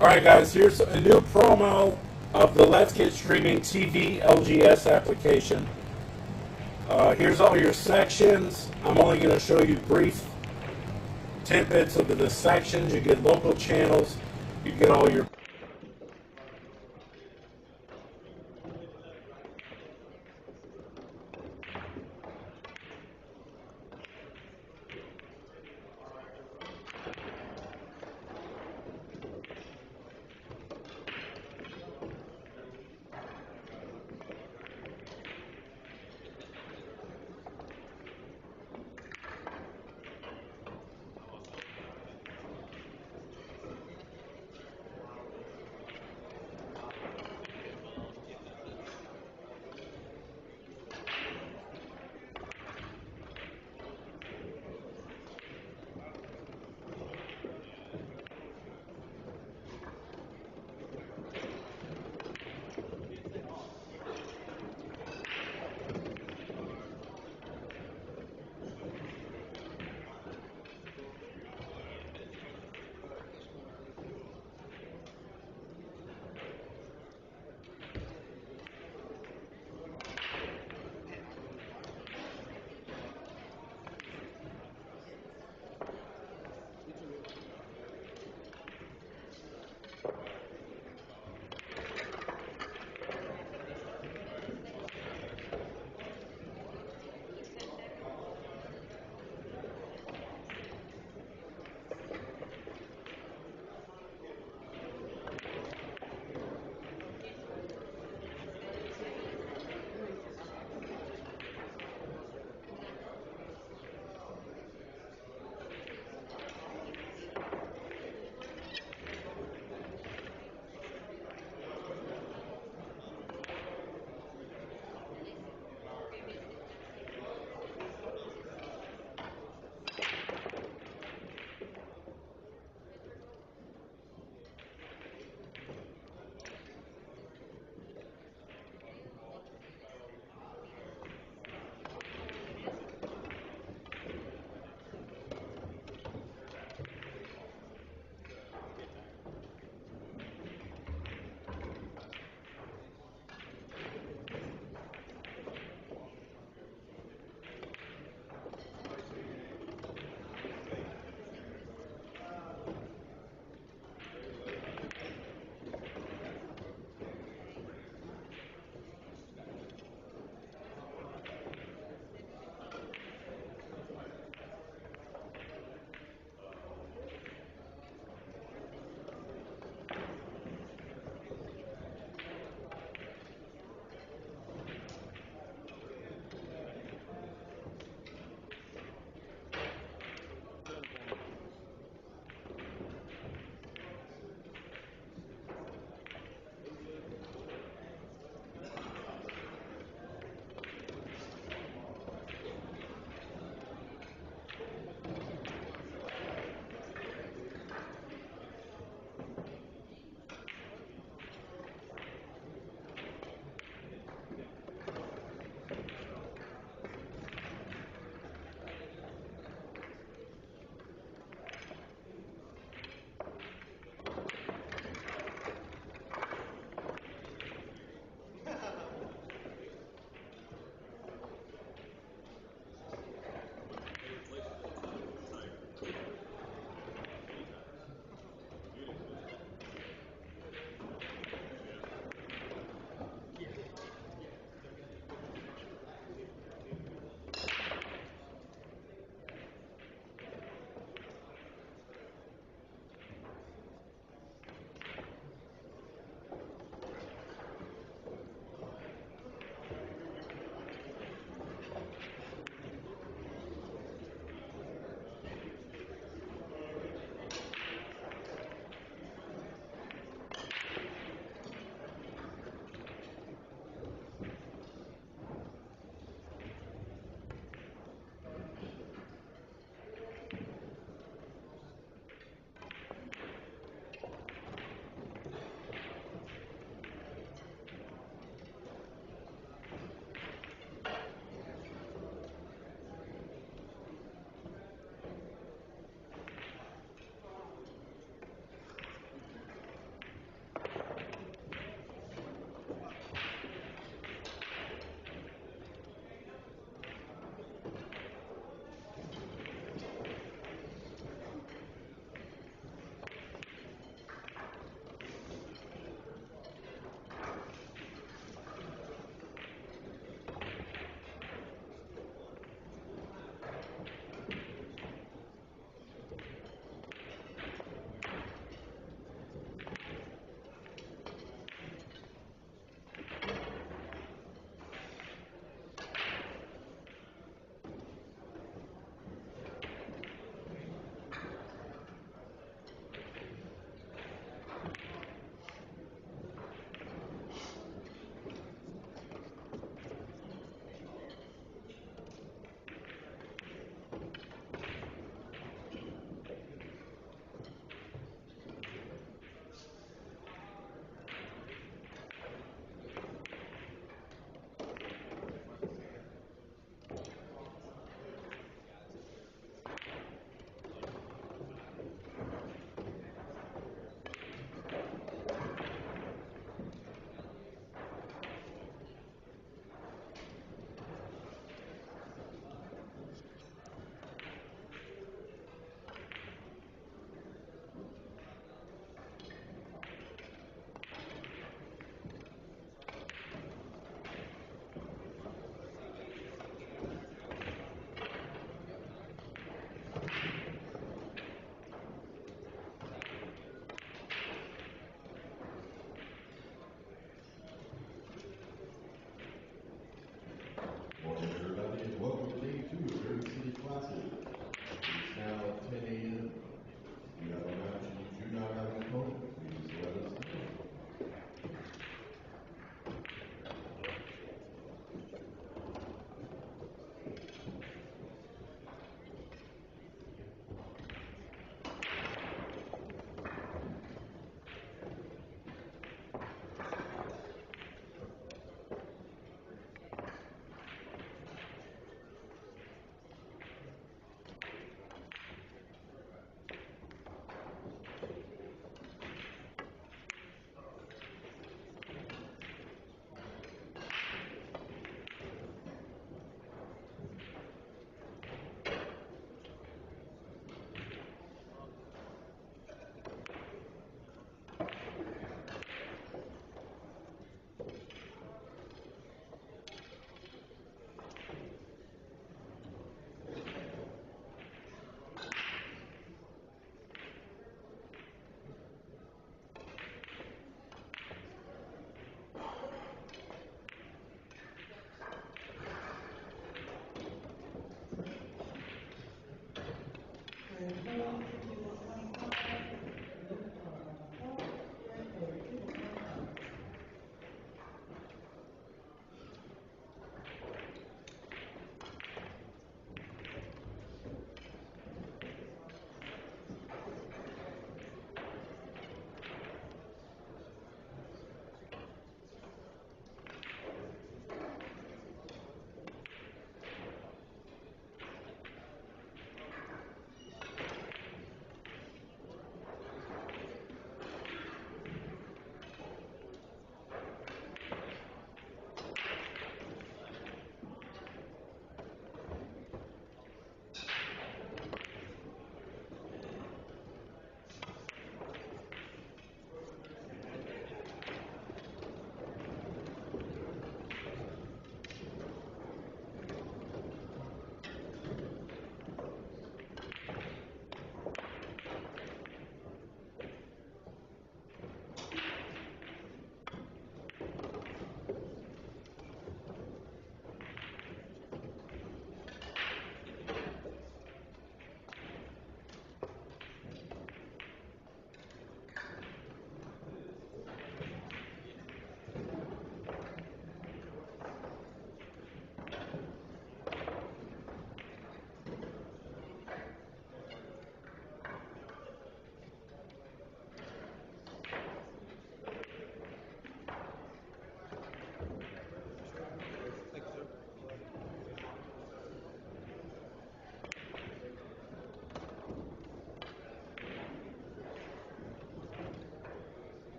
Alright guys, here's a new promo of the Let's Get Streaming TV LGS application. Here's all your sections. I'm only going to show you brief tidbits of the sections. You get local channels. You get all your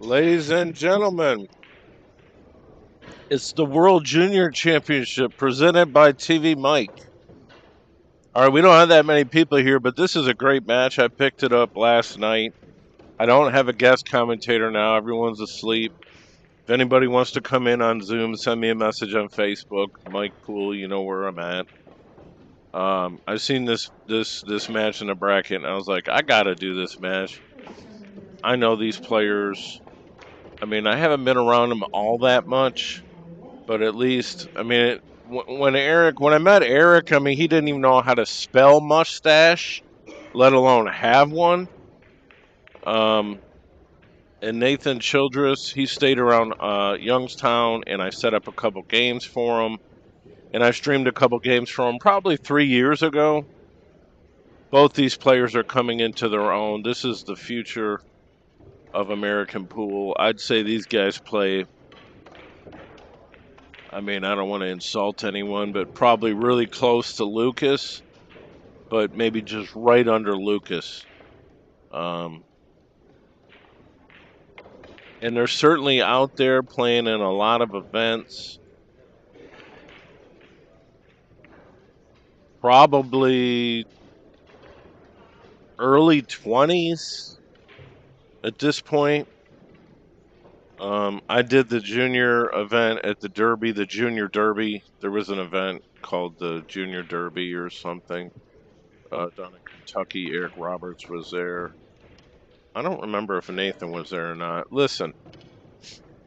Ladies and gentlemen, it's the World Junior Championship presented by TvMike. All right, we don't have that many people here, but this is a great match. I picked it up last night. I don't have a guest commentator now. Everyone's asleep. If anybody wants to come in on Zoom, send me a message on Facebook. Mike Poole, you know where I'm at. I've seen this match in the bracket, and I was like, I gotta do this match. I know these players. I mean, I haven't been around them all that much, but at least, I mean, when I met Eric, I mean, he didn't even know how to spell mustache, let alone have one. Um, and Nathan Childress, he stayed around Youngstown, and I set up a couple games for him, and I streamed a couple games for him probably 3 years ago. Both these players are coming into their own. This is the future of American pool. I'd say these guys play. I mean, I don't want to insult anyone, but probably really close to Lucas, but maybe just right under Lucas. Um, and they're certainly out there playing in a lot of events. Probably early 20s at this point. I did the junior event at the Derby, the Junior Derby. There was an event called the Junior Derby or something down in Kentucky. Eric Roberts was there. I don't remember if Nathan was there or not. Listen,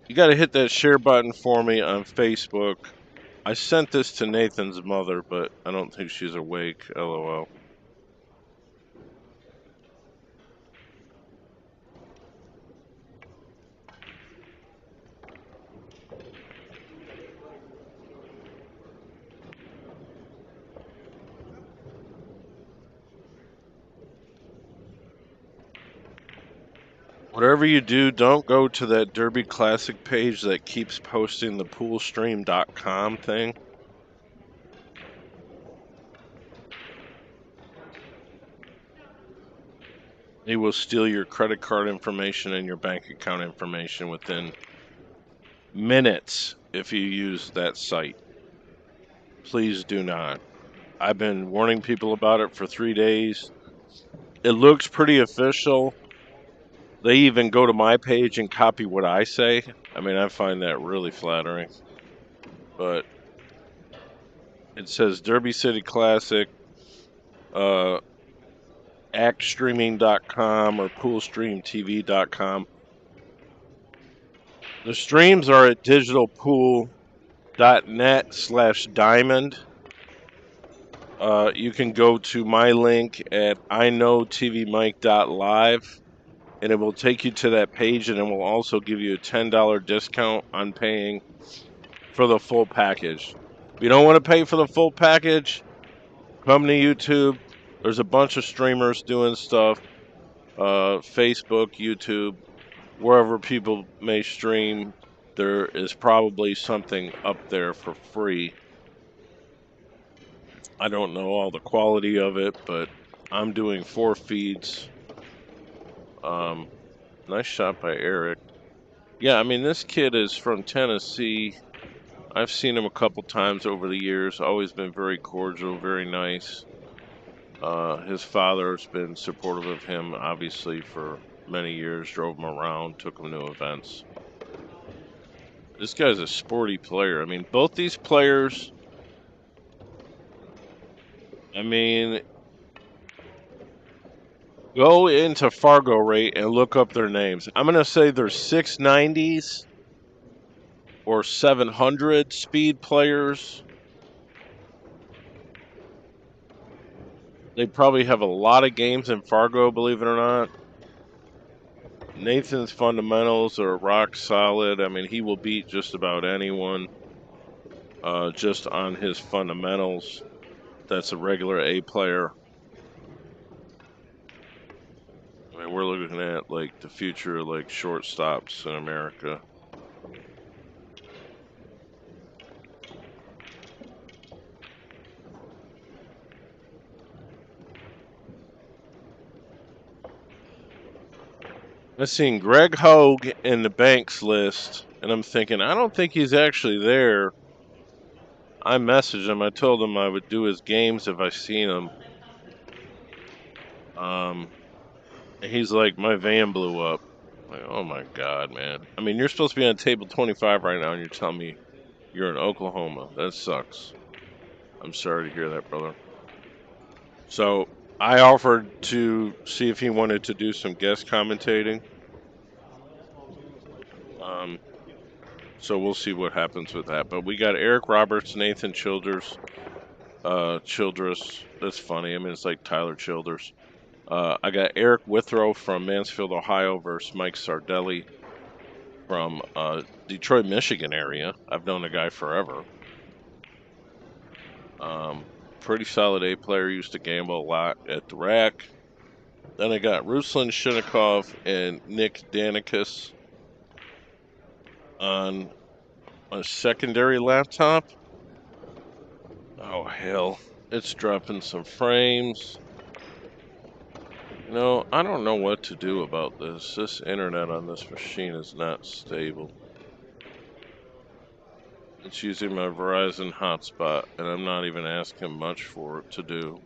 you got to hit that share button for me on Facebook. I sent this to Nathan's mother, but I don't think she's awake. LOL. Whatever you do, don't go to that Derby Classic page that keeps posting the poolstream.com thing. They will steal your credit card information and your bank account information within minutes if you use that site. Please do not. I've been warning people about it for 3 days. It looks pretty official. They even go to my page and copy what I say. I mean, I find that really flattering. But it says Derby City Classic, actstreaming.com or poolstreamtv.com. The streams are at digitalpool.net/diamond. You can go to my link at iknowtvmike.live, and it will take you to that page, and it will also give you a $10 discount on paying for the full package. If you don't want to pay for the full package, come to YouTube. There's a bunch of streamers doing stuff. Facebook, YouTube, wherever people may stream, there is probably something up there for free. I don't know all the quality of it, but I'm doing 4 feeds. Nice shot by Eric. Yeah, I mean, this kid is from Tennessee. I've seen him a couple times over the years. Always been very cordial, very nice. His father's been supportive of him, obviously, for many years. Drove him around, took him to events. This guy's a sporty player. I mean, both these players, I mean, go into Fargo Rate and look up their names. I'm going to say they're 690s or 700 speed players. They probably have a lot of games in Fargo, believe it or not. Nathan's fundamentals are rock solid. I mean, he will beat just about anyone just on his fundamentals. That's a regular A player. I mean, we're looking at like the future of like shortstops in America. I seen Greg Hogue in the Banks list, and I'm thinking, I don't think he's actually there. I messaged him. I told him I would do his games if I seen him. And he's like, my van blew up. I'm like, oh my god, man. I mean, you're supposed to be on table 25 right now, and you're telling me you're in Oklahoma. That sucks. I'm sorry to hear that, brother. So I offered to see if he wanted to do some guest commentating. Um, so we'll see what happens with that. But we got Eric Roberts, Nathan Childress. That's funny. I mean, it's like Tyler Childers. I got Eric Withrow from Mansfield, Ohio versus Mike Sardelli from Detroit, Michigan area. I've known the guy forever. Pretty solid A player. Used to gamble a lot at the rack. Then I got Ruslan Shinnikov and Nick Danicus on a secondary laptop. Oh, hell. It's dropping some frames. I don't know what to do about this. This internet on this machine is not stable. It's using my Verizon hotspot, and I'm not even asking much for it to do.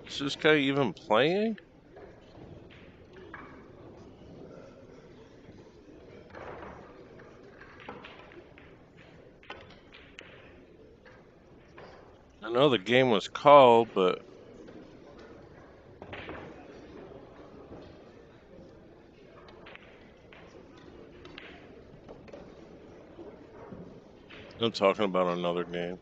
Is this guy even playing? I know the game was called, but I'm talking about another game.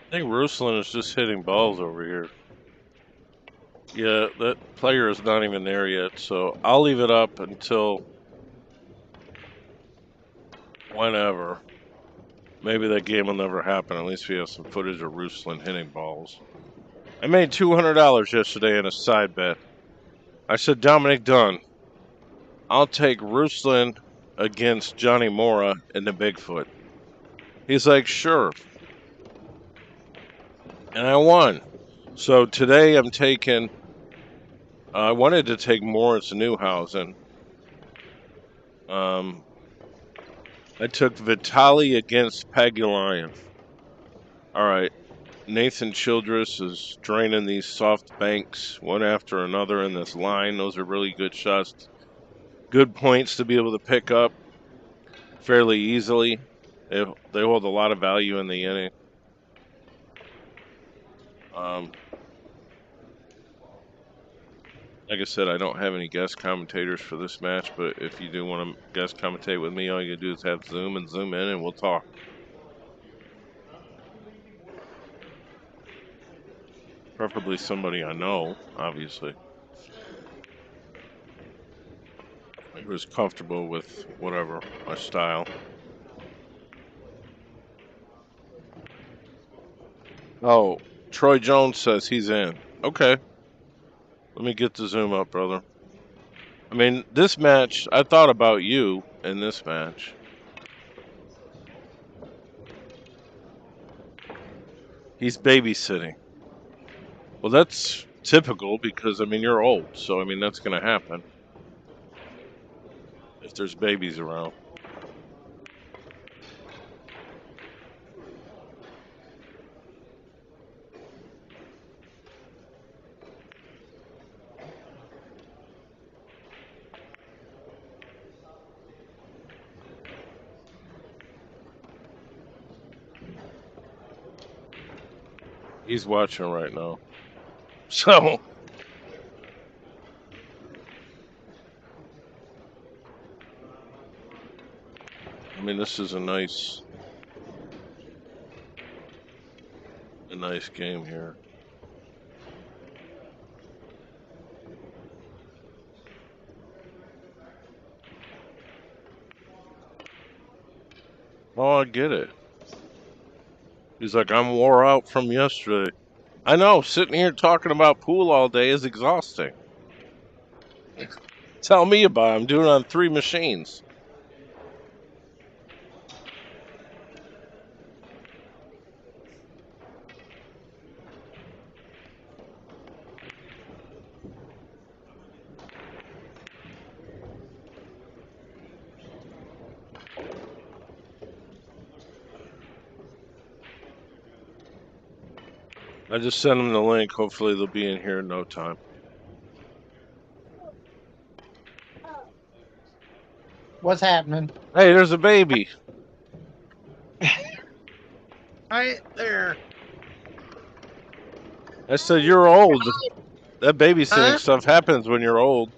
I think Ruslan is just hitting balls over here. Yeah, that player is not even there yet, so I'll leave it up until whenever. Maybe that game will never happen. At least we have some footage of Ruslan hitting balls. I made $200 yesterday in a side bet. I said, Dominic Dunn, I'll take Ruslan against Johnny Mora in the Bigfoot. He's like, sure. And I won. So today I'm taking, I wanted to take Morris Newhausen. I took Vitali against Pagulayev. All right. Nathan Childress is draining these soft banks one after another in this line. Those are really good shots. Good points to be able to pick up fairly easily. They hold a lot of value in the inning. Like I said, I don't have any guest commentators for this match, but if you do want to guest commentate with me, all you do is have Zoom and zoom in and we'll talk. Preferably somebody I know, obviously. Who's comfortable with whatever, my style. Oh, Troy Jones says he's in. Okay. Let me get the Zoom up, brother. I mean, this match, I thought about you in this match. He's babysitting. Well, that's typical because, I mean, you're old. So, I mean, that's going to happen if there's babies around. He's watching right now. So, I mean, this is a nice game here. Oh, I get it. He's like, I'm wore out from yesterday. I know, sitting here talking about pool all day is exhausting. Tell me about it. I'm doing it on 3 machines. I just sent them the link. Hopefully they'll be in here in no time. What's happening? Hey, there's a baby. Right there. I said, you're old. That babysitting Huh? stuff happens when you're old.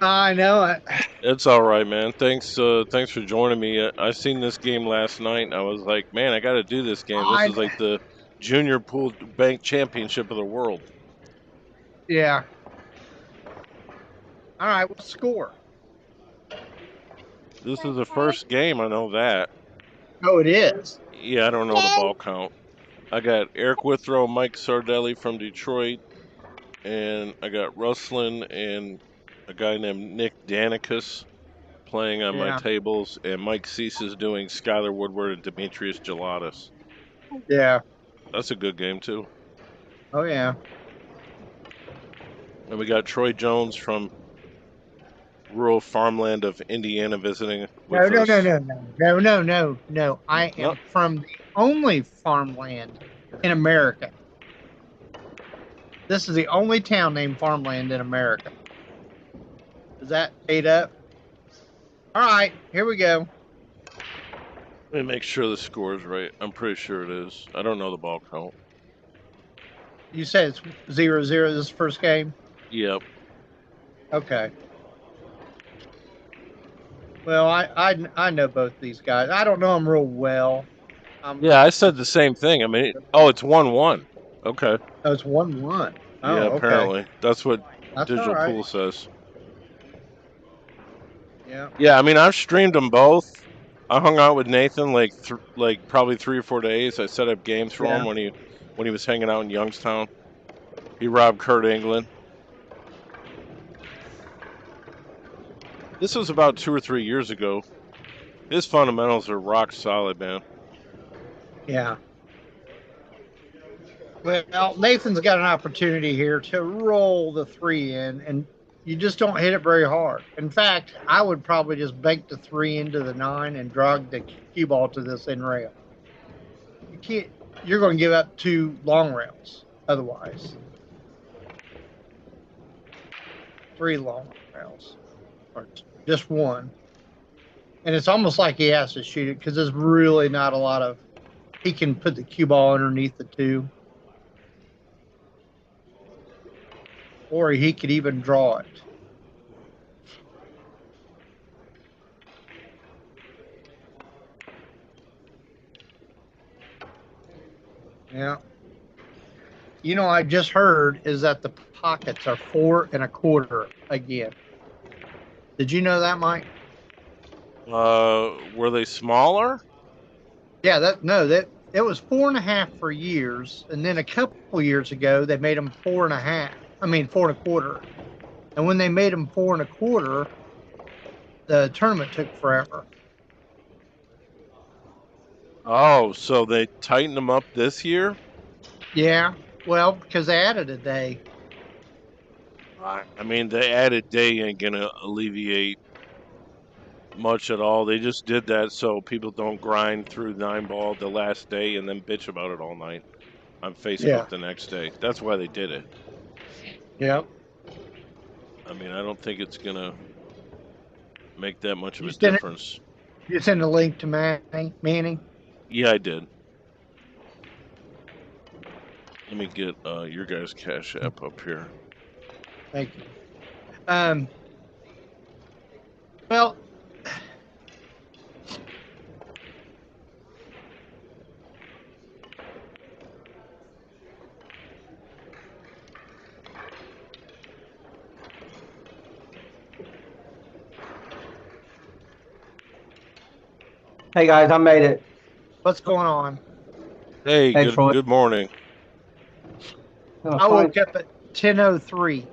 I know it. It's all right, man. Thanks for joining me. I seen this game last night, and I was like, man, I got to do this game. This is like the junior pool bank championship of the world. Yeah. All right, what's the score? This is the first game. I know that. Oh, it is. Yeah, I don't know the ball count. I got Eric Withrow, Mike Sardelli from Detroit, and I got Rustlin and a guy named Nick Danicus playing on my tables, and Mike Cease is doing Skylar Woodward and Demetrius Gelatis. Yeah. That's a good game, too. Oh, yeah. And we got Troy Jones from rural farmland of Indiana visiting with us. No. I am from the only farmland in America. This is the only town named Farmland in America. Is that made up? All right, here we go. Let me make sure the score is right. I'm pretty sure it is. I don't know the ball count. You said it's 0-0 this first game? Yep. Okay. Well, I know both these guys. I don't know them real well. Yeah, I said the same thing. I mean, it's 1-1. Okay. Oh, it's 1-1. Oh, yeah, apparently. Okay. That's what That's Digital right. Pool says. Yeah. Yeah, I mean, I've streamed them both. I hung out with Nathan like probably 3 or 4 days. I set up games for him when he was hanging out in Youngstown. He robbed Kurt England. This was about 2 or 3 years ago. His fundamentals are rock solid, man. Yeah. Well, Nathan's got an opportunity here to roll the 3 in, and you just don't hit it very hard. In fact, I would probably just bank the 3 into the 9 and drag the cue ball to this in rail. You can't. You're going to give up 2 long rails otherwise. 3 long rails, or just 1. And it's almost like he has to shoot it because there's really not a lot of. He can put the cue ball underneath the 2. Or he could even draw it. Yeah. You know, I just heard is that the pockets are 4 1/4 again. Did you know that, Mike? Were they smaller? Yeah, that it was 4 1/2 for years, and then a couple years ago they made them 4 1/2. I mean 4 1/4. And when they made them 4 1/4, the tournament took forever. Oh, so they tightened them up this year? Yeah, well, because they added a day. I mean, the added day ain't gonna alleviate much at all. They just did that so people don't grind through 9-ball the last day and then bitch about it all night on Facebook the next day. That's why they did it. Yep. I mean, I don't think it's gonna make that much of a difference. You send a link to Manning? Yeah, I did. Let me get your guys' Cash App up here. Thank you. Well, Hey guys, I made it. what's going on? Hey, Hey, Troy. good morning. I woke up at 10:03,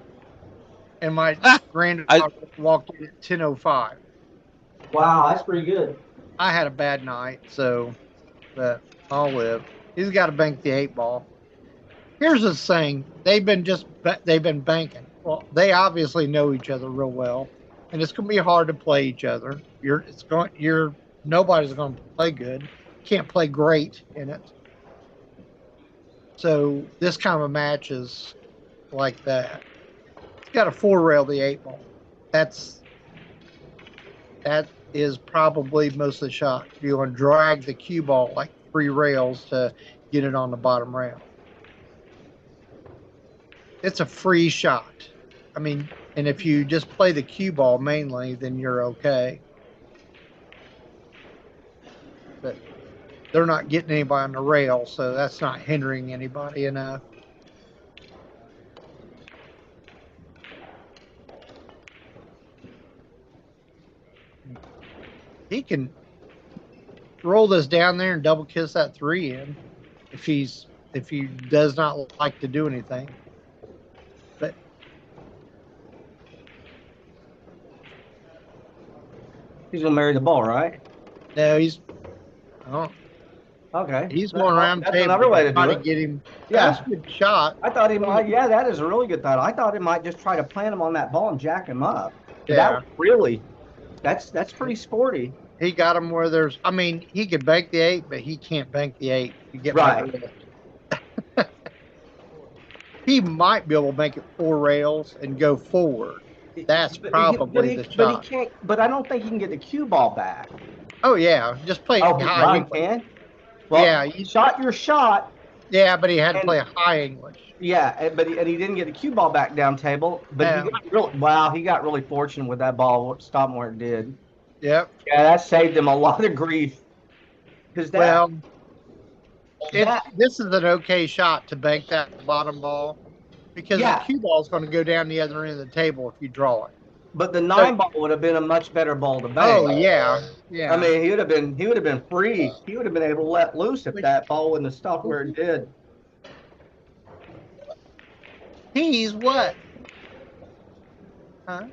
and my granddaughter walked in at 10:05. Wow, that's pretty good. I had a bad night, but I'll live. He's got to bank the 8 ball. Here's the thing: they've been banking. Well, they obviously know each other real well, and it's going to be hard to play each other. Nobody's going to play good. Can't play great in it. So this kind of a match is like that. He's got to 4-rail the 8 ball. That is probably most of the shot. You want to drag the cue ball like 3 rails to get it on the bottom rail. It's a free shot. I mean, and if you just play the cue ball mainly, then you're okay. But they're not getting anybody on the rail, so that's not hindering anybody enough. He can roll this down there and double kiss that 3 in if he does not like to do anything. But He's gonna marry the ball, right? no, Okay. he's going around the That's table another way to do try it. to get him. Yeah. That's a good shot. I thought he might. Yeah, that is a really good thought. I thought he might just try to plant him on that ball and jack him up. But Yeah. that really, that's pretty sporty. He got him where there's. I mean, he could bank the 8, but he can't bank the 8. You get Right. my drift. He might be able to make it 4 rails and go forward. That's probably the shot. But he can't. But I don't think he can get the cue ball back. Oh yeah, just play Oh, high Ron English. can. Well, Yeah, you shot your shot. Yeah, but he had to play a high English. Yeah, but he didn't get the cue ball back down table. But he got really fortunate with that ball stopping where it did. Yep. Yeah, that saved him a lot of grief. Because this is an okay shot to bank that bottom ball because the cue ball is going to go down the other end of the table if you draw it. But the 9 ball would have been a much better ball to bank. Oh yeah. I mean, he would have been free. He would have been able to let loose if that ball wouldn't have stopped where it did. He's what? Huh?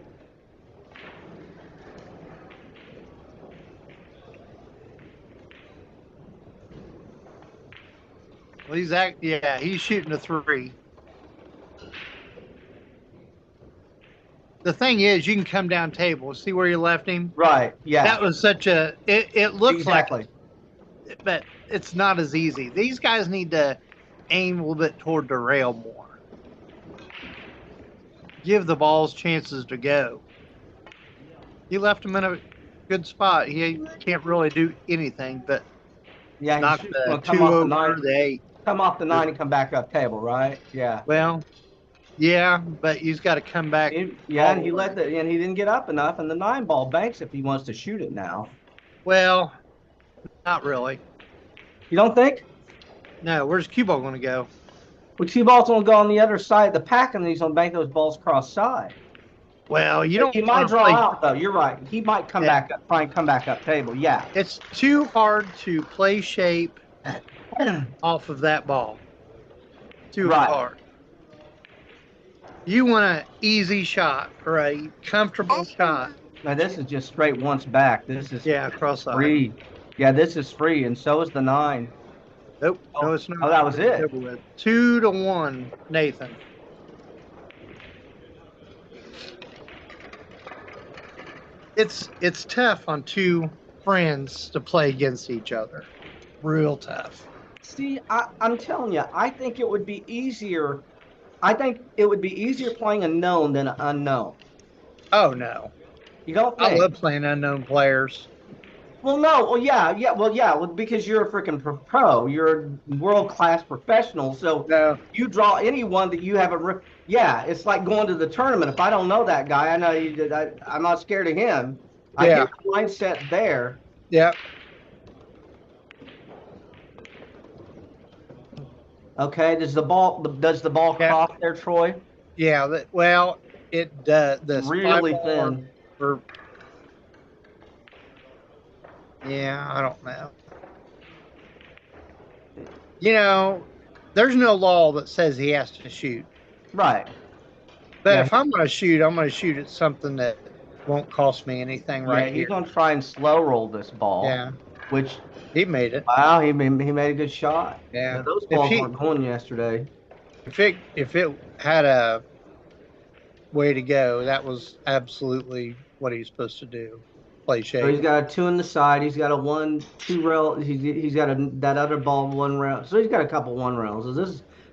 Well, he's shooting a 3. The thing is, you can come down table. See where you left him? Right. Yeah. That was such a. It looks exactly. like, but it's not as easy. These guys need to aim a little bit toward the rail more. Give the balls chances to go. You left him in a good spot. He can't really do anything but knock the 2 over the 8. Come off the 9 and come back up table, right? Yeah. Well, yeah, but he's got to come back. And he didn't get up enough, and the 9 ball banks if he wants to shoot it now. Well, not really. You don't think? No, where's cue ball going to go? Well, cue ball's going to go on the other side of the pack, and he's going to bank those balls cross side. Well, He might draw out though. You're right. He might come back up, come back up table. Yeah. It's too hard to play shape off of that ball. Too hard. You want an easy shot or a comfortable shot. Now this is just straight once back. This is cross side. Free. Yeah, this is free, and so is the 9. Nope. No, it's not. Oh, that was it. 2-1, Nathan. It's tough on 2 friends to play against each other. Real tough. See, I'm telling you, I think it would be easier. I think it would be easier playing a known than an unknown. Oh no. You don't think? I love playing unknown players. Well, no. Well, yeah. Well, because you're a freaking pro. You're a world-class professional. So No. you draw anyone that you have yeah, it's like going to the tournament. If I don't know that guy, I know I'm not scared of him. I Yeah. get the mindset there. Yeah. Okay. Does the ball Yeah. cross there, Troy? Yeah. Well, it does. The Really spy ball thin. Yeah, I don't know. You know, there's no law that says he has to shoot. Right. But Yeah. if I'm going to shoot, I'm going to shoot at something that won't cost me anything right He's here. gonna try and slow roll this ball. Yeah. Which He made it. wow, he made a good shot. Yeah. Those balls weren't going yesterday. If it had a way to go, that was absolutely what he's supposed to do. Play shape. So he's got a 2 in the side. He's got a 1-2 rail. He's got that other ball 1 rail. So he's got a couple 1 rails. So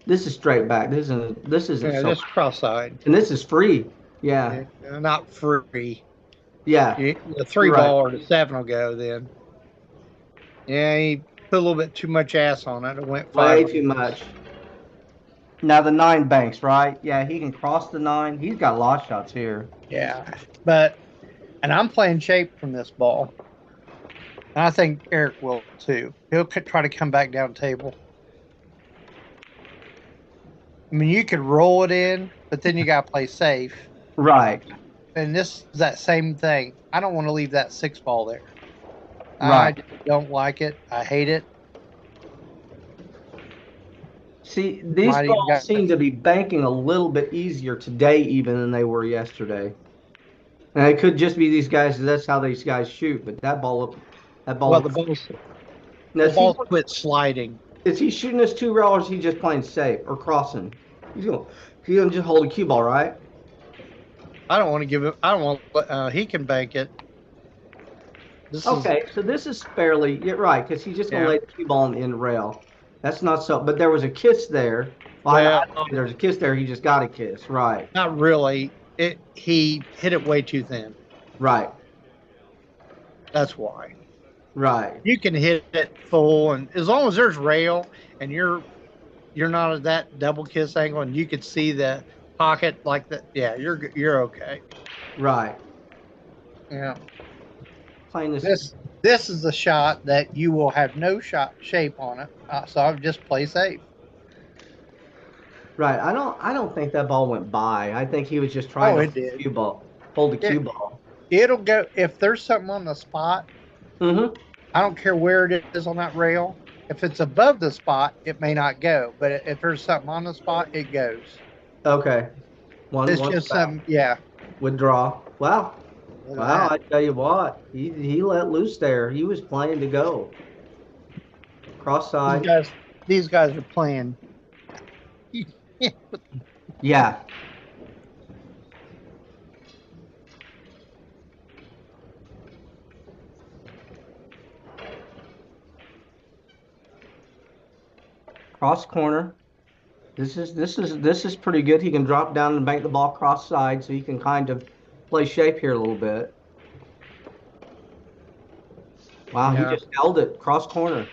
this is straight back. This isn't this cross side. And this is free. Yeah. Not free. Yeah. The 3 ball or the 7 will go then. Yeah, he put a little bit too much ass on it. It went 5. Way too much. Now the 9 banks, right? Yeah, he can cross the 9. He's got lost shots here. Yeah, and I'm playing shape from this ball. And I think Eric will too. He'll try to come back down table. I mean, you could roll it in, but then you got to play safe. Right. And this is that same thing. I don't want to leave that 6 ball there. Right. I don't like it. I hate it. See, these balls seem to be banking a little bit easier today even than they were yesterday. And it could just be these guys. That's how these guys shoot. But that ball. Well, the ball quit sliding. Is he shooting this 2 rail, or is he just playing safe or crossing? He's gonna just hold a cue ball, right? I don't want to give him. I don't want. He can bank it. So this is fairly. You're right, because he's just gonna lay the cue ball in the rail. That's not so. But there was a kiss there. Well, I know there's a kiss there. He just got a kiss, right? Not really. He hit it way too thin. Right. That's why. Right. You can hit it full, and as long as there's rail and you're not at that double kiss angle, and you could see the pocket like that. Yeah, you're okay. Right. Yeah. Playing this is a shot that you will have no shape on it. So I would just play safe. Right. I don't think that ball went by. I think he was just trying to hold the cue ball. It'll go if there's something on the spot. Mm-hmm. I don't care where it is on that rail. If it's above the spot, it may not go. But if there's something on the spot, it goes. Okay. It's just some, yeah. Withdraw. Wow. Wow, I tell you what, he let loose there. He was playing to go. Cross side. These guys are playing. Yeah. Cross corner. This is pretty good. He can drop down and bank the ball cross side, so he can kind of play shape here a little bit. Wow, he just held it cross corner.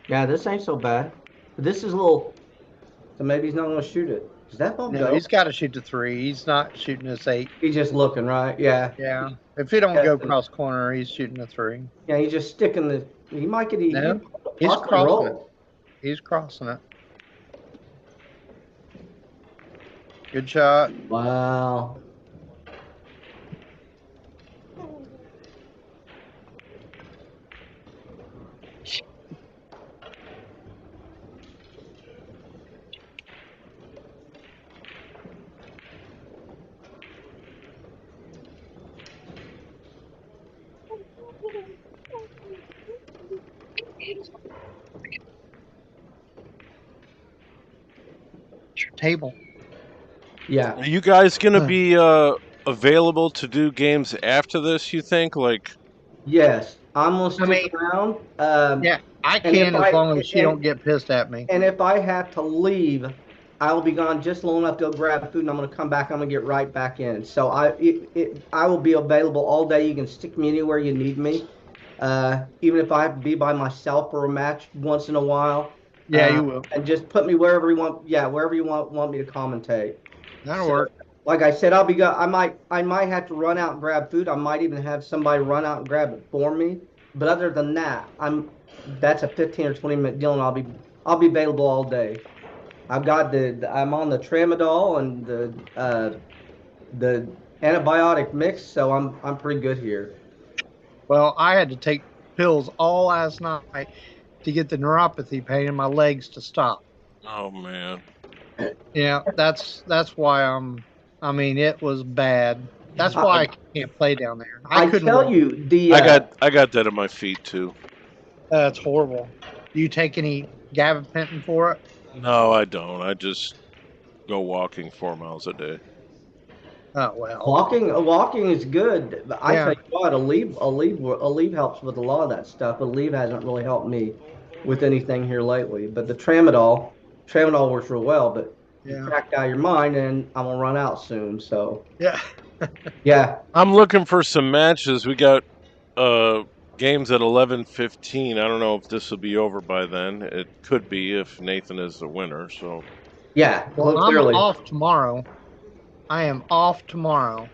Yeah, this ain't so bad. But this is a little. So maybe he's not going to shoot it. Does that ball go? He's got to shoot the 3. He's not shooting this 8. He's just looking, right? Yeah. Yeah. If he don't go cross corner, he's shooting the 3. Yeah, he's just sticking the. He might get. He's crossing it. He's crossing it. Good shot. Wow. Table. Yeah. Are you guys gonna be available to do games after this? You think? Like? Yes, I'm gonna stick around. Yeah, I can as long as she don't get pissed at me. And if I have to leave, I will be gone just long enough to go grab food, and I'm gonna come back. I'm gonna get right back in. So I will be available all day. You can stick me anywhere you need me. even if I have to be by myself for a match once in a while. Yeah, you will. And just put me wherever you want. Yeah, wherever you want me to commentate. That'll work. Like I said, I'll be go. I might have to run out and grab food. I might even have somebody run out and grab it for me. But other than that, that's a 15 or 20-minute deal, and I'll be available all day. I'm on the tramadol and the antibiotic mix, so I'm pretty good here. Well, I had to take pills all last night to get the neuropathy pain in my legs to stop. Oh man. Yeah, that's why I mean, it was bad. That's why I can't play down there. I tell you, I got that in my feet too. That's horrible. Do you take any gabapentin for it? No, I don't. I just go walking 4 miles a day. Oh well. Walking is good. But I tell you what, Aleve helps with a lot of that stuff. But Aleve hasn't really helped me with anything here lately. But the tramadol works real well. But you cracked out your mind, and I'm gonna run out soon. So yeah. Yeah. I'm looking for some matches. We got games at 11:15. I don't know if this will be over by then. It could be if Nathan is the winner. So yeah, well, I'm off tomorrow. I am off tomorrow,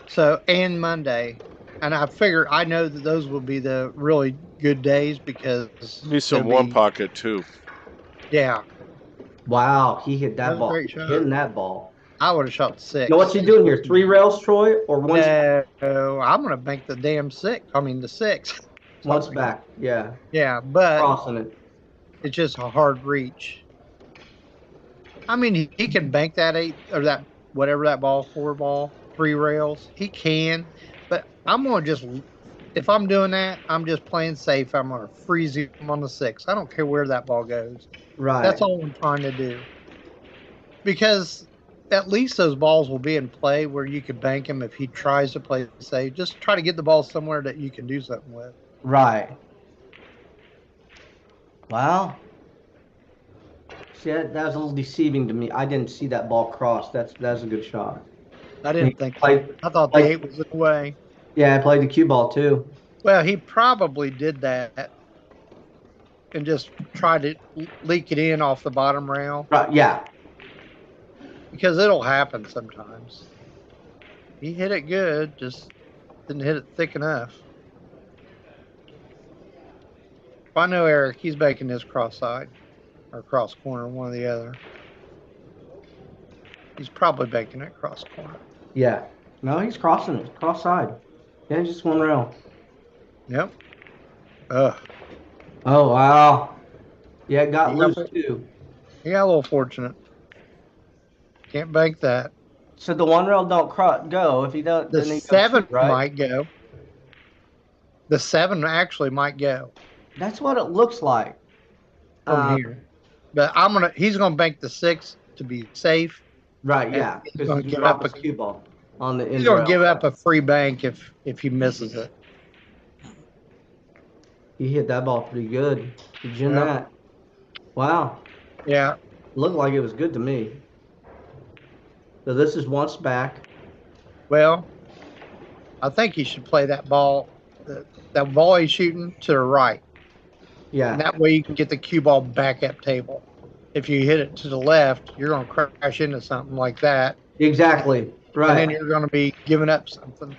so and Monday, and I know that those will be the really good days because be some one pocket too. Yeah. Wow, he hit that ball. Hitting that ball. I would have shot 6. You know what you doing here? 3 rails, Troy, or one? No, I'm gonna bank the damn 6. I mean the 6. Once back, yeah. Yeah, but crossing it. It's just a hard reach. I mean, he can bank that 8 or that whatever that ball, 4 ball, 3 rails. He can, but I'm gonna just if I'm doing that, I'm just playing safe. I'm gonna freeze him on the 6. I don't care where that ball goes. Right. That's all I'm trying to do. Because at least those balls will be in play where you could bank him if he tries to play safe. Just try to get the ball somewhere that you can do something with. Right. Wow. See, that was a little deceiving to me. I didn't see that ball cross. That's a good shot. I didn't think so. I thought the 8 was in the way. Yeah, I played the cue ball too. Well, he probably did that and just tried to leak it in off the bottom rail. Right, yeah. Because it'll happen sometimes. He hit it good, just didn't hit it thick enough. If I know Eric, he's banking this cross-side or cross corner, one or the other. He's probably banking it cross corner. Yeah. No, he's crossing it, cross-side. Yeah, just 1 rail. Yep. Ugh. Oh, wow. Yeah, it got loose too. He got a little fortunate. Can't bank that. So the 1 rail don't go. If he does, the then he 7 goes, right? might go. The 7 actually might go. That's what it looks like from here. But he's gonna bank the 6 to be safe. Right, yeah. He's gonna give up a cue ball on the. He's gonna give up a free bank if he misses it. He hit that ball pretty good. Did you know that? Wow. Yeah. Looked like it was good to me. So this is once back. Well, I think he should play that ball, that ball he's shooting to the right. Yeah. And that way you can get the cue ball back up table. If you hit it to the left, you're going to crash into something like that. Exactly. Right. And then you're going to be giving up something.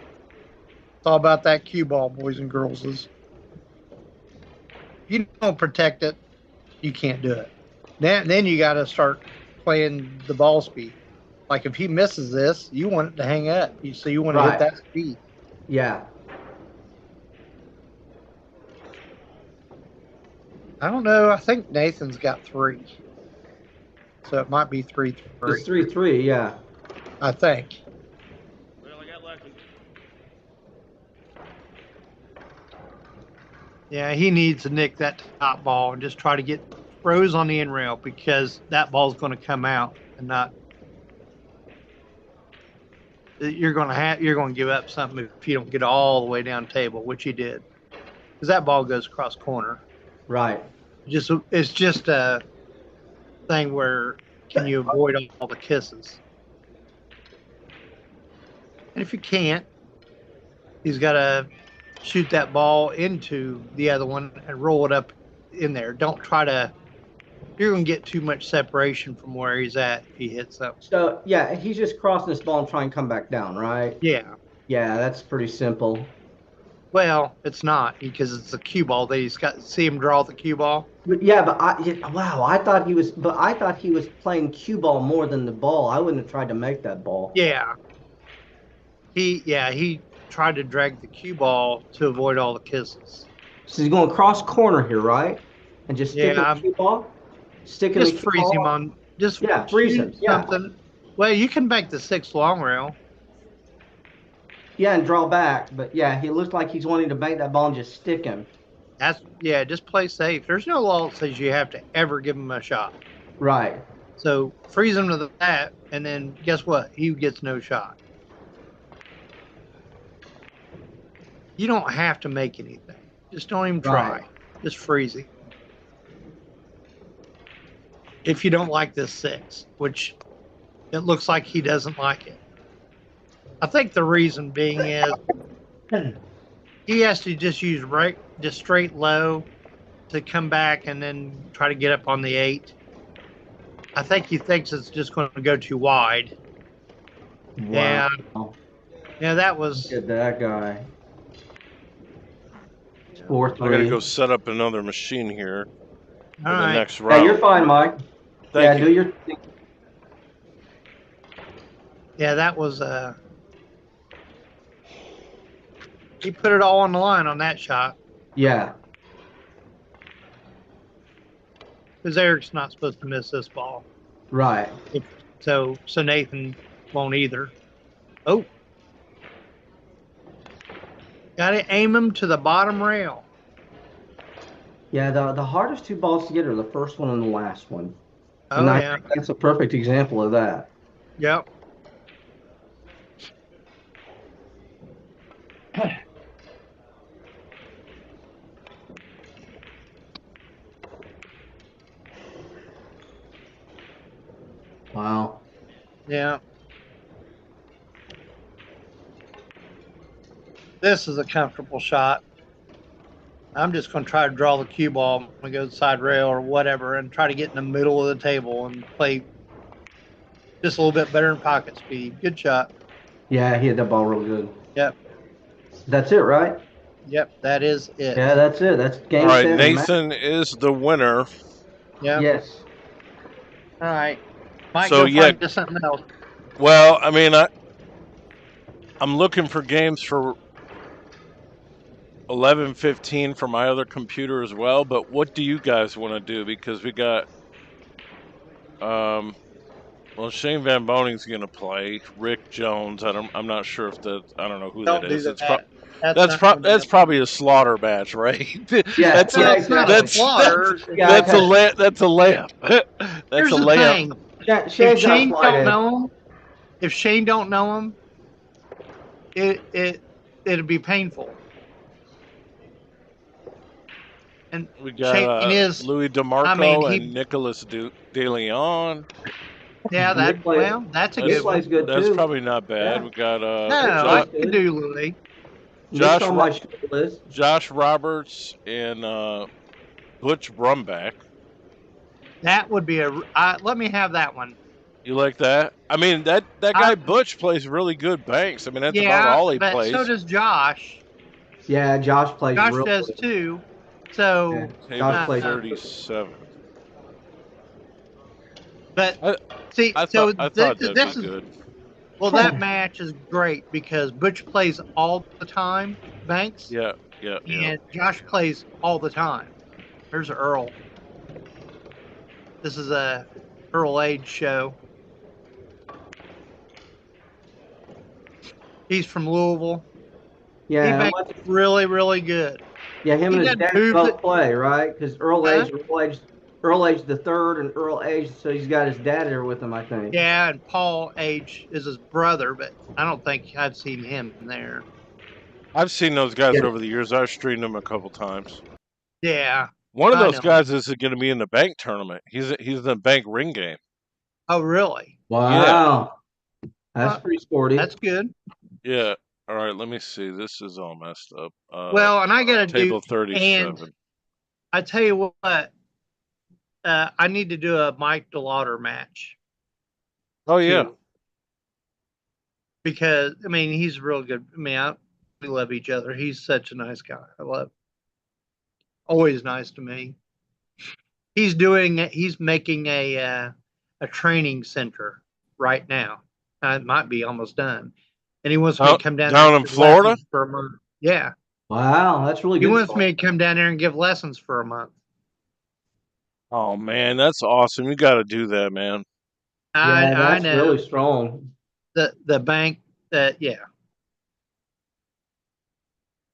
It's all about that cue ball, boys and girls. You don't protect it, you can't do it. Then you got to start playing the ball speed. Like if he misses this, you want it to hang up. So you want to hit that speed. Yeah. I don't know. I think Nathan's got 3. So it might be 3-3. It's 3-3, yeah. I think. Well, I got lucky. Yeah, he needs to nick that top ball and just try to get froze on the end rail because that ball's going to come out and not. You're going to give up something if you don't get all the way down table, which he did, because that ball goes across corner. Right. It's just a thing where can you avoid all the kisses? And if you can't, he's got to shoot that ball into the other one and roll it up in there. Don't try to. You're going to get too much separation from where he's at if he hits up. So, yeah, he's just crossing this ball and trying to come back down, right? Yeah. Yeah, that's pretty simple. Well, it's not because it's a cue ball. They just got to see him draw the cue ball. But yeah, but I thought he was playing cue ball more than the ball. I wouldn't have tried to make that ball. Yeah. He tried to drag the cue ball to avoid all the kisses. So he's going cross corner here, right? And just sticking the cue ball? Sticking just the cue freeze ball? him on. Just freeze him. Yeah. Something. Well, you can make the 6 long rail. Yeah, and draw back. But yeah, he looks like he's wanting to bank that ball and just stick him. Just play safe. There's no law that says you have to ever give him a shot. Right. So freeze him to that, and then guess what? He gets no shot. You don't have to make anything. Just don't even try. Right. Just freeze him. If you don't like this 6, which it looks like he doesn't like it. I think the reason being is he has to just use just straight low to come back and then try to get up on the 8. I think he thinks it's just going to go too wide. Wow. Yeah, that was. Look at that guy. 4-3. I gotta go set up another machine here for the next round. Yeah, you're fine, Mike. Thank you. Do your thing. Yeah, that was. He put it all on the line on that shot. Yeah. Because Eric's not supposed to miss this ball. Right. So Nathan won't either. Oh. Got to aim him to the bottom rail. Yeah, the hardest 2 balls to get are the first one and the last one. Oh, and yeah. I think that's a perfect example of that. Yep. Wow. Yeah. This is a comfortable shot. I'm just going to try to draw the cue ball. I'm going to go side rail or whatever and try to get in the middle of the table and play just a little bit better in pocket speed. Good shot. Yeah, he hit that ball real good. Yep. That's it, right? Yep, that is it. Yeah, that's it. That's game. All right, 7, Nathan is the winner. Yep. Yes. All right. Mike, So, go find something else. Well, I mean, I'm looking for games for 11:15 for my other computer as well. But what do you guys want to do? Because we got, well, Shane Van Boning's going to play. Rick Jones. I'm not sure if I don't know who that is. That's probably a slaughter match, right? Yeah, that's a slaughter. That's a layup. That's a layup. If Shane don't know him, it'd be painful. And we got Louis DeMarco and Nicholas De Leon. Yeah, that's a good one. That's probably not bad. Yeah. We got I can do Louis. Josh Roberts and Butch Brumback. That would be let me have that one. You like that? I mean, that guy Butch plays really good banks. I mean, that's about all he plays. So does Josh. Yeah, Josh plays. Josh does good. Too. So Josh plays 37. But I thought this is good. Well, that match is great because Butch plays all the time, banks. Yeah. And Josh plays all the time. There's Earl. This is a Earl Age show. He's from Louisville. Yeah, he banks really, really good. Yeah, him and his dad both play, right? Because Earl Age the third, and Earl Age, so he's got his dad there with him, I think. Yeah, and Paul Age is his brother, but I don't think I've seen him there. I've seen those guys over the years. I've streamed them a couple times. Yeah. One of those guys is going to be in the bank tournament. He's in the bank ring game. Oh, really? Wow. Yeah. That's pretty sporty. That's good. Yeah. All right, let me see. This is all messed up. Well, and I got to do table 37. And I tell you what, I need to do a Mike DeLauder match. Oh yeah. Too. Because I mean, he's real good. I mean, we love each other. He's such a nice guy. I love. Always nice to me. He's making a training center right now. It might be almost done, and he wants me to come down in Florida for a month. Yeah. Wow, that's really good. He wants me to come down there and give lessons for a month. Oh man, that's awesome! You got to do that, man. I know. That's really strong. The bank yeah.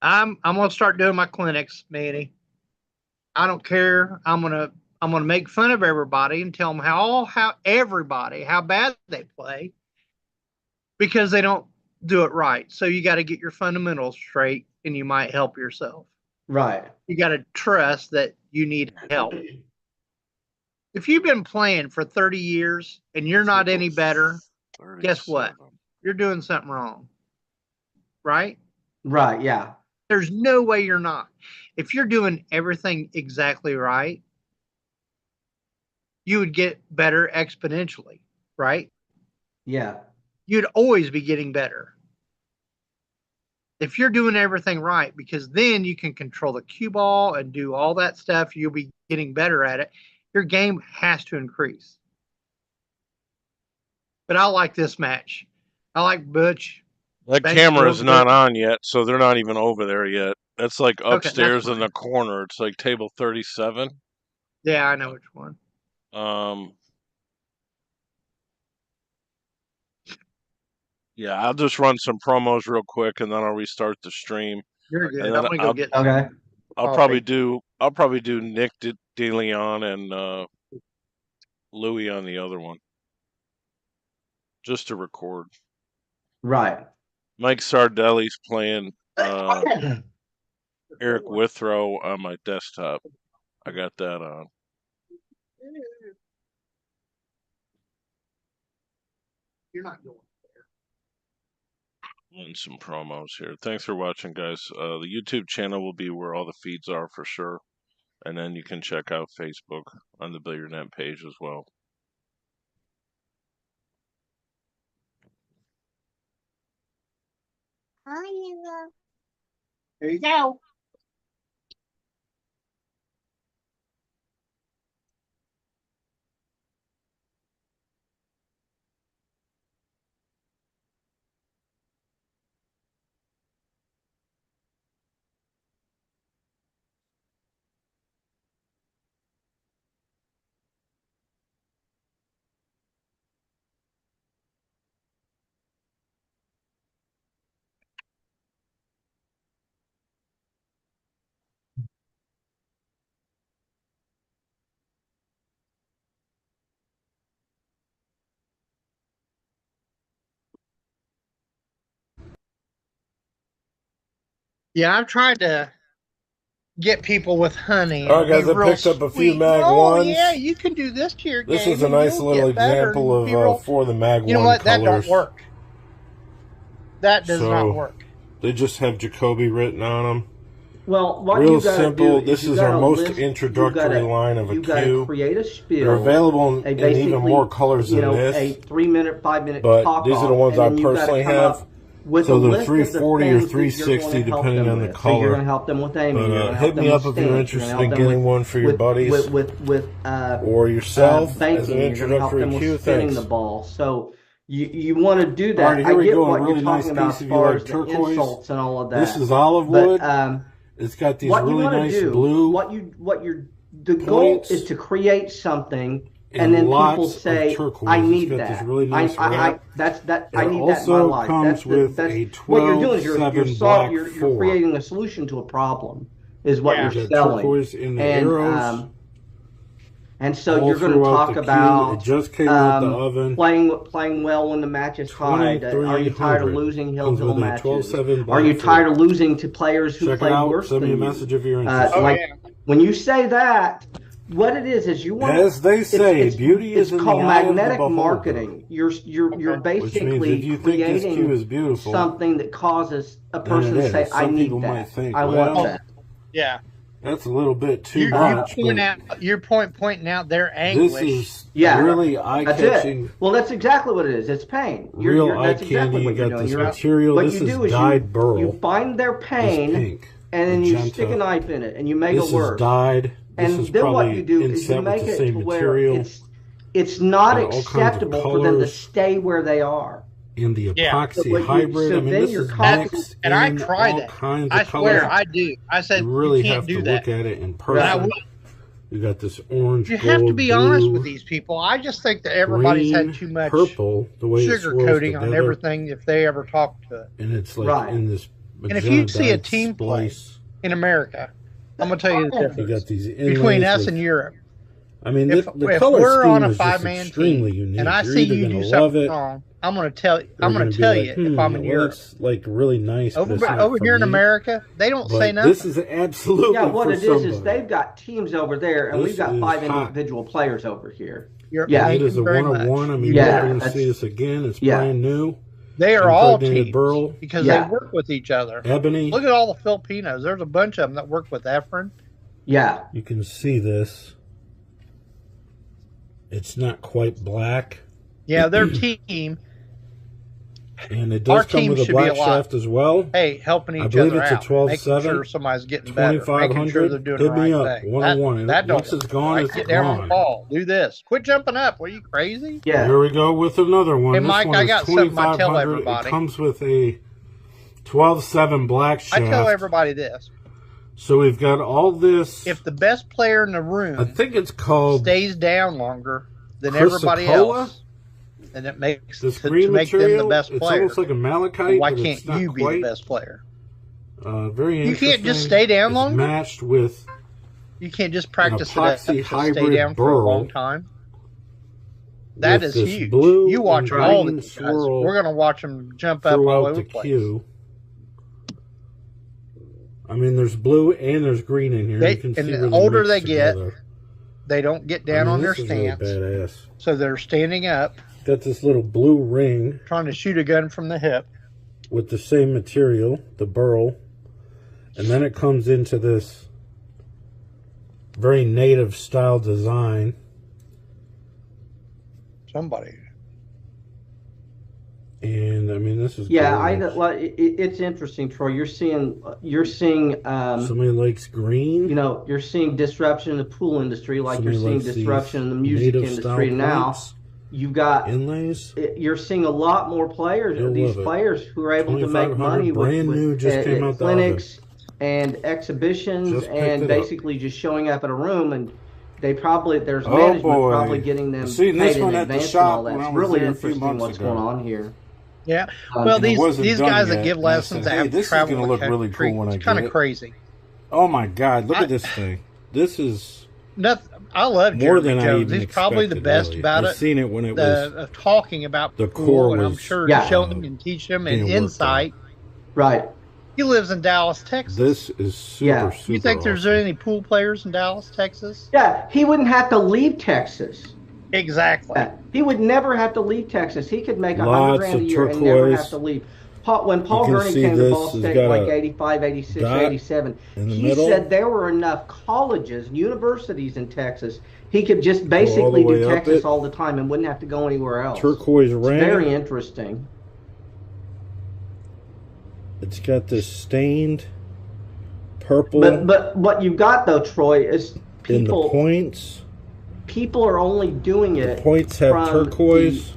I'm gonna start doing my clinics, Manny. I don't care. I'm gonna make fun of everybody and tell them how bad they play because they don't do it right. So you got to get your fundamentals straight, and you might help yourself. Right. You got to trust that you need help. If you've been playing for 30 years and you're not any better, guess what? You're doing something wrong. Right? Right, yeah. There's no way you're not. If you're doing everything exactly right, you would get better exponentially, right? Yeah. You'd always be getting better. If you're doing everything right, because then you can control the cue ball and do all that stuff, you'll be getting better at it. Your game has to increase. But I like this match. I like Butch. That camera's not on yet, so they're not even over there yet. That's like upstairs in the corner. It's like table 37. Yeah, I know which one. Yeah, I'll just run some promos real quick, and then I'll restart the stream. You're good. I'm gonna go get. Okay. I'll probably do Nick DeLeon and Louis on the other one, just to record. Right. Mike Sardelli's playing Eric Withrow on my desktop. I got that on. You're not going there. And some promos here. Thanks for watching, guys. The YouTube channel will be where all the feeds are for sure. And then you can check out Facebook on the Billiardnet page as well. There you go. Yeah, I've tried to get people with honey. All right, guys, I picked up a few Mag 1s. Yeah, you can do this to your game. This is a nice little example of for the Mag 1 You know what? colors. That don't work. That does not work. They just have Jacoby written on them. Well, what real you gotta simple. Do this is our most introductory line of a cue. Create a spiel. They're available in even more colors than this. A 3-minute, 5-minute but talk these are the ones I personally have. So they're 340 or 360 depending on the color. So you're going to help them with aiming. But, hit me up if you're interested in getting one for your buddies or yourself as an introductory cue. Spinning the ball. So you want to do that. All right, here we go. What A really you're nice talking about piece as of far like as the turquoise. insults and all of that. This is olive wood. It's got these really nice blue. The goal is to create something. And then people say, "I need that. Really nice I need that in my life." Comes with a 12, what you're doing is you're creating a solution to a problem. Is what you're selling. In the arrows. And so you're going to talk about it just came out the oven. Playing well when the match is tied. Are you tired of losing hill matches? Are you tired of losing to players who play worse than you? Send me a message if you're interested. When you say that, what it is you want, as they say, beauty is in the eye of the beholder. It's called magnetic marketing. You're basically creating something that causes a person to say, "I need that. I want that." Yeah. That's a little bit too much. You're pointing out their anguish. This is really eye-catching. Well, that's exactly what it is. It's pain. That's exactly what you're doing. This material. This is dyed burl. You find their pain, and then you stick a knife in it, and you make it worse. This is dyed. And then what you do is you make it to where it's not acceptable for them to stay where they are. In the epoxy hybrid, I mean, this is mixed. And I tried that. I swear, I do. I said, you really you can't have do to that. look at it in person. You got this orange. You have to be honest with these people. I just think that everybody's had too much purple, the way sugar coating on everything if they ever talk to it. And it's like in this. And if you see a team play in America, I'm going to tell you the difference you got these between us and Europe. I mean, if color we're on a scheme is 5-man team unique. and I see you do something wrong, I'm going to tell you. If I'm in Europe. It's like really nice. Over here in America, they don't say nothing. This is absolutely what it is they've got teams over there, and we've got 5 individual players over here. It is a 1-on-1. I mean, we're going to see this again. It's brand new. They are all teams because they work with each other. Ebony. Look at all the Filipinos. There's a bunch of them that work with Efren. Yeah. You can see this. It's not quite black. Yeah, their team. And it does come with a black shaft as well. Hey, helping each other out. I believe it's a 12-7. Making sure somebody's getting better. Making sure they're doing the right thing. 1-on-1. That once it's gone, it's get down on the ball. Do this. Quit jumping up. Are you crazy? Yeah. Here we go with another one. Hey, Mike, I got something I tell everybody. It comes with a 12-7 black shaft. I tell everybody this. So we've got all this. If the best player in the room, I think it's called, stays down longer than everybody else, and it makes this to green make material, them the best player. It's almost like a malachite. Why can't you be the best player? Very interesting. You can't just stay down longer. Matched with. You can't just practice it to stay down for a long time. That is huge. You watch all these guys. We're going to watch them jump up all over the place. Cue. I mean, there's blue and there's green in here. You can and see the older they get, they don't get down on their stance. Really badass. So they're standing up. Got this little blue ring. Trying to shoot a gun from the hip. With the same material, the burl. And then it comes into this very native style design. Somebody. And I mean, this is it's interesting, Troy. You're seeing somebody likes green. You know, you're seeing disruption in the pool industry, like you're seeing disruption in the music industry now. You've got inlays. You're seeing a lot more players. These players who are able to make money with clinics and exhibitions and basically just showing up at a room, and there's management probably getting them paid in advance and all that. It's really interesting what's going on here. Yeah, well, these guys that give lessons that have traveled the country, it's kind of crazy. Oh my God! Look at this thing. This is nothing. I love Jacoby Jones. He's probably the best about it. I've seen it when it was talking about the core, and I'm sure showing them and teaching them and insight. Right. He lives in Dallas, Texas. This is super You think there's any pool players in Dallas, Texas? Yeah, he wouldn't have to leave Texas. Exactly. He would never have to leave Texas. He could make $100,000 a year and never have to leave. When Paul Gurney came to Ball State in like 85, 86, 87, he said there were enough colleges, universities in Texas, he could just basically do Texas all the time and wouldn't have to go anywhere else. Turquoise ring. It's very interesting. It's got this stained purple. But what you've got though, Troy, is people. In the points. People are only doing it. The points have turquoise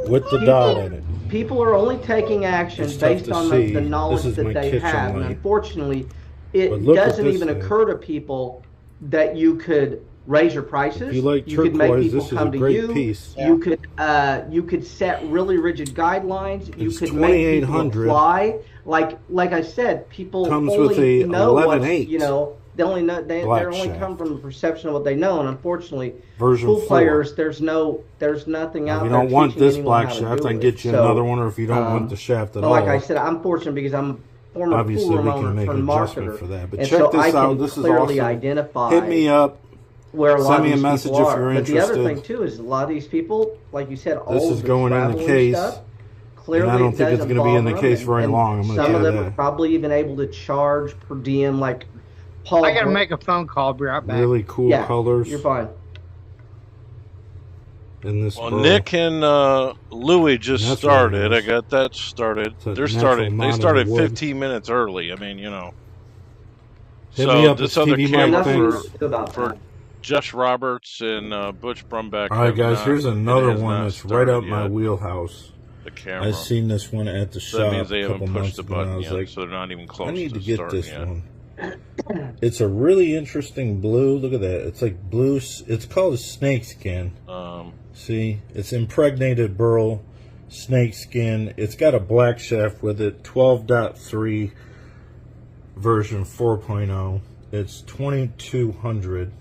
with the dot in it. People are only taking action based on the knowledge that they have. And unfortunately, it doesn't even occur to people that you could raise your prices. If you like you could make people this is come a to great you. Piece. You could set really rigid guidelines. You could make people apply. Like I said, people only know what's, they only know they only come from the perception of what they know, and unfortunately, pool players there's nothing out there. If you don't want this black shaft, I can get you another one, or if you don't want the shaft at all. Like I said, I'm fortunate because I'm former obviously pool we room can owner, make turned an adjustment marketer, for that. But and check so this I out. can This is clearly awesome. identify. Hit me up. Where a lot Send me of these a message people if are. you're But the other interested. thing too is a lot of these people, like you said, This all is of the going in the traveling case, stuff. and Clearly, I don't it think it's doesn't going to be in the bother case them, very and long. I'm going to some tell of you them are that. probably even able to charge per diem, like Paul. I got to make a phone call. I'll be right back. Really cool colors. You're fine. In this Well, burl. Nick and Louie just That's started. really I nice. got that started. It's a They're natural started. knot They of the started wood. 15 minutes early. I mean, you know. Hit me So up. this It's other TvMike. camera Thanks. for Josh Roberts and Butch Brumback. All right, guys. Here's another one that's right up yet. my wheelhouse. The camera. I seen this one at the So that shop means they a haven't couple months pushed the ago, and I button was yet, like, so they're not even close. I need to get this yet. one. It's a really interesting blue. Look at that. It's like blue. It's called a snake skin. See, it's impregnated burl, snake skin. It's got a black shaft with it. 12.3 version 4.0. It's 2200.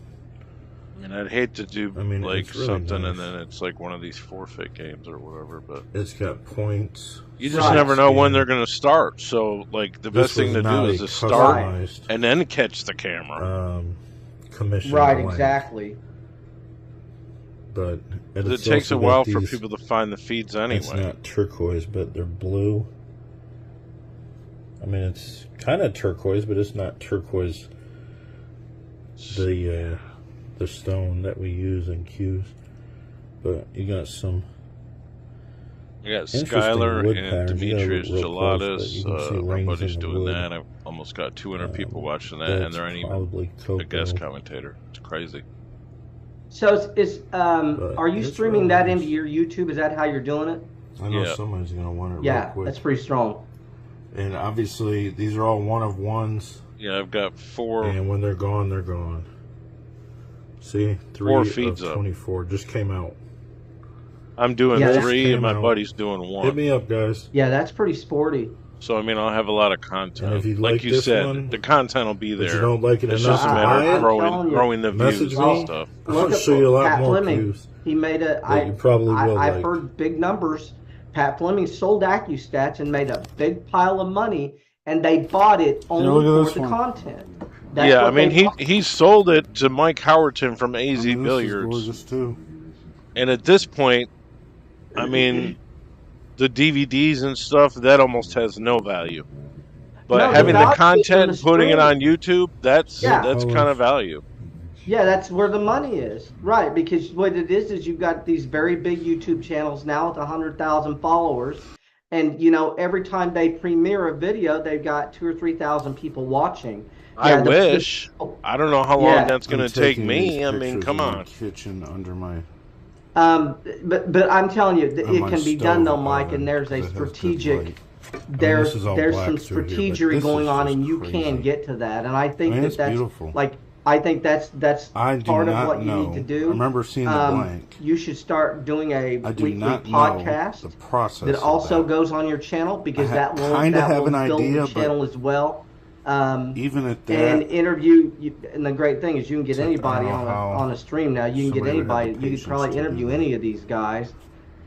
I mean, I'd hate to do like really something nice. and then it's like one of these forfeit games or whatever, but it's got points. You just never know when they're going to start. So, like, the best thing to do is to start and then catch the camera. Commission. Right, blank. Exactly. But it takes a while for people to find the feeds anyway. It's not turquoise, but they're blue. I mean, it's kind of turquoise, but it's not turquoise. The stone that we use in cues. But you got some. You got Skylar and Demetrius Gelatis. My buddy's doing that. I almost got 200 people watching that, and there ain't even a guest commentator. It's crazy. So are you streaming that into your YouTube? Is that how you're doing it? I know somebody's going to want it real quick. That's pretty strong. And obviously, these are all one of ones. Yeah, I've got 4. And when they're gone, they're gone. See? 4 feeds of 24 just came out. I'm doing 3, and my buddy's doing 1. Hit me up, guys. Yeah, that's pretty sporty. So, I mean, I'll have a lot of content. And if you like you said, one, the content will be there. But you don't like it it's enough just a matter of growing the views and stuff. I'll show you a lot more Fleming. cues. He made you probably will I've heard big numbers. Pat Fleming sold AccuStats and made a big pile of money, and they bought it only for the content. That's I mean, he sold it to Mike Howerton from AZ Billiards. Gorgeous too. And at this point, I mean, the DVDs and stuff, that almost has no value. But having the content and putting it on YouTube, that's kind of value. Yeah, that's where the money is. Right, because what it is you've got these very big YouTube channels now with 100,000 followers. And, you know, every time they premiere a video, they've got 2,000 or 3,000 people watching. I wish. I don't know how long that's going to take me. I mean, come on. Kitchen under my... But I'm telling you, it can be done though, Mike. And there's a strategic, there's some strategery going on, and you can get to that. And I think that's beautiful. Like, I think that's part of what you need to do. I remember seeing the blank. You should start doing a weekly podcast the process that also goes on your channel, because that will build the channel as well. Even at that, and interview, and the great thing is you can get anybody on a stream now. You can get anybody. You could probably interview any of these guys.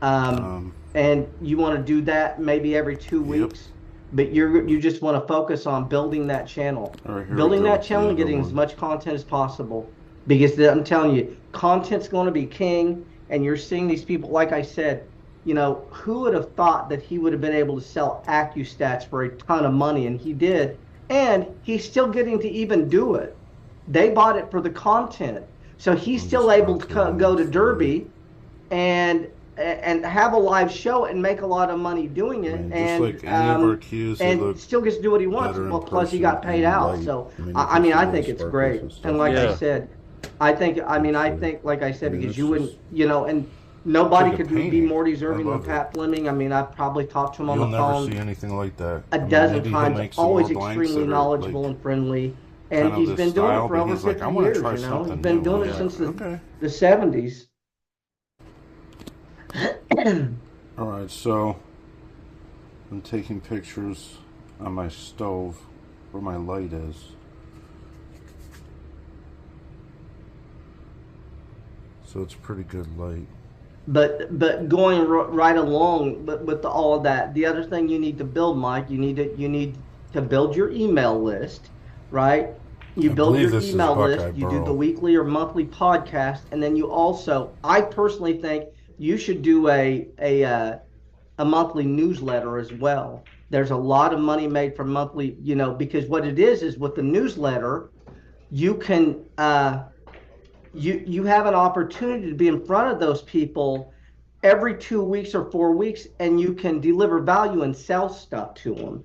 And you want to do that maybe every 2 weeks, but you just want to focus on building that channel, building that channel, and getting as much content as possible. Because I'm telling you, content's going to be king, and you're seeing these people. Like I said, you know, who would have thought that he would have been able to sell AccuStats for a ton of money, and he did. And he's still getting to even do it. They bought it for the content. So he's still able to go to Derby and have a live show and make a lot of money doing it. And like any of our cues, and still gets to do what he wants. Well, plus he got paid out. So, I mean, I think it's great. And like I said, I think, like I said, because you wouldn't, you know, and nobody could be Morty Irving or Pat Fleming. I mean, I've probably talked to him on the phone. You'll never see anything like that. A dozen times. Always extremely knowledgeable and friendly. And he's been doing it for over 50 years, you know. He's been doing it since the 70s. All right, so I'm taking pictures on my stove where my light is. So it's a pretty good light. But going right along with all of that, the other thing you need to build, Mike, you need to build your email list, right? You build your email list, you do the weekly or monthly podcast, and then you also, I personally think you should do a monthly newsletter as well. There's a lot of money made from monthly, because what it is with the newsletter, you can you have an opportunity to be in front of those people every 2 weeks or 4 weeks, and you can deliver value and sell stuff to them.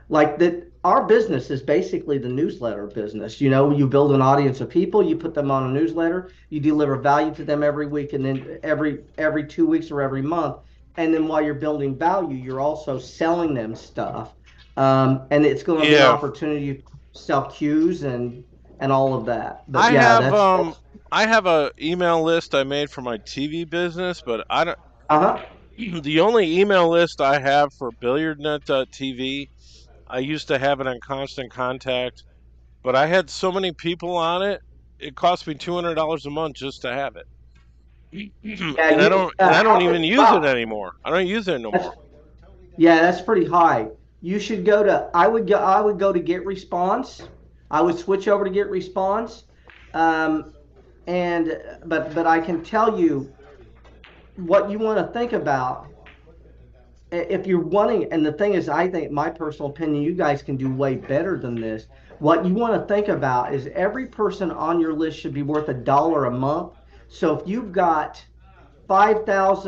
Like that. Our business is basically the newsletter business. You build an audience of people, you put them on a newsletter, you deliver value to them every week, and then every 2 weeks or every month. And then while you're building value, you're also selling them stuff. And it's going to be an opportunity to sell cues and all of that. But I have a email list I made for my TV business, but I don't. The only email list I have for Billiardnet.tv, I used to have it on Constant Contact, but I had so many people on it, it cost me $200 a month just to have it. And I don't even use it anymore. I don't use it no more. Yeah, that's pretty high. You should go to. I would go to Get Response. I would switch over to Get Response, but I can tell you what you want to think about if you're wanting. And the thing is, I think, my personal opinion, you guys can do way better than this. What you want to think about is every person on your list should be worth $1 a month. So if you've got 5,000